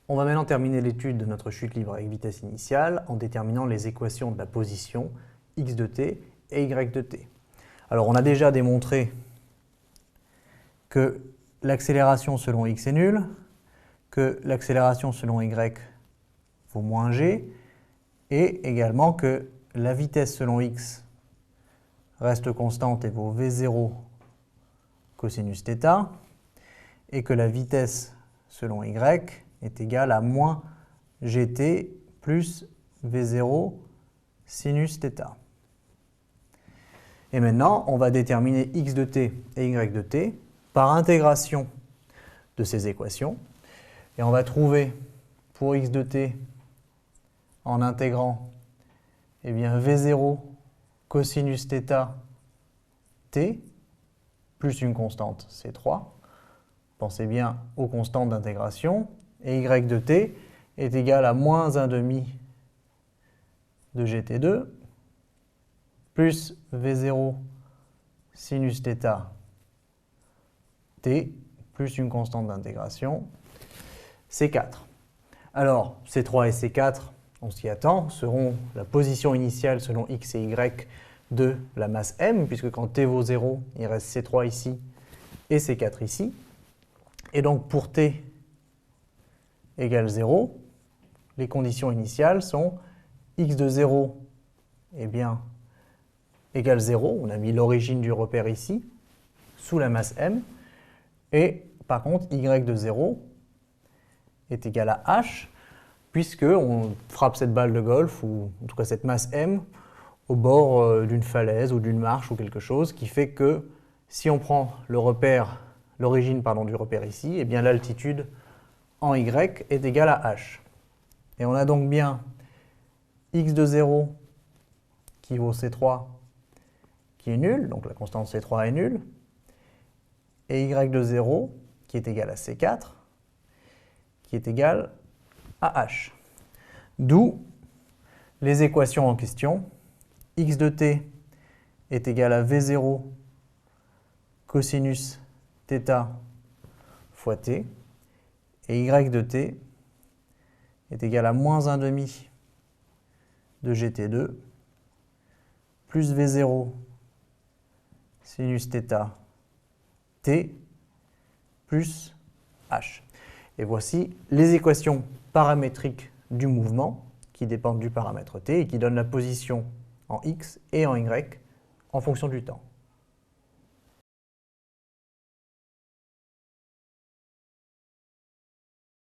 On va maintenant terminer l'étude de notre chute libre avec vitesse initiale en déterminant les équations de la position x de t et y de t. Alors on a déjà démontré que l'accélération selon x est nulle, que l'accélération selon y vaut moins g, et également que la vitesse selon x reste constante et vaut v0 cosinus θ, et que la vitesse selon y est égale à moins gt plus v0 sinus θ. Et maintenant, on va déterminer x de t et y de t par intégration de ces équations. Et on va trouver pour x de t, en intégrant, eh bien, v0 cosinus θ t plus une constante, c'est 3. Pensez bien aux constantes d'intégration. Et y de t est égal à moins 1/2 de gt2 plus v0 sinus θ t plus une constante d'intégration, c4. Alors, c3 et c4, on s'y attend, seront la position initiale selon x et y de la masse m, puisque quand t vaut 0, il reste c3 ici et c4 ici. Et donc pour t égale 0, les conditions initiales sont x de 0 eh bien, égale 0, on a mis l'origine du repère ici, sous la masse m, et par contre y de 0 est égal à h, puisqu'on frappe cette balle de golf, ou en tout cas cette masse m, au bord d'une falaise ou d'une marche ou quelque chose, qui fait que si on prend l'origine du repère ici, eh bien l'altitude en y est égale à h. Et on a donc bien x de 0 qui vaut c3 qui est nul, donc la constante c3 est nulle, et y de 0 qui est égal à c4 qui est égal à h. D'où les équations en question. X de t est égal à v0 cosinus θ fois t, et y de t est égal à moins 1/2 de gt2 plus v0 sinus θ t plus h. Et voici les équations paramétriques du mouvement qui dépendent du paramètre t et qui donnent la position en x et en y en fonction du temps.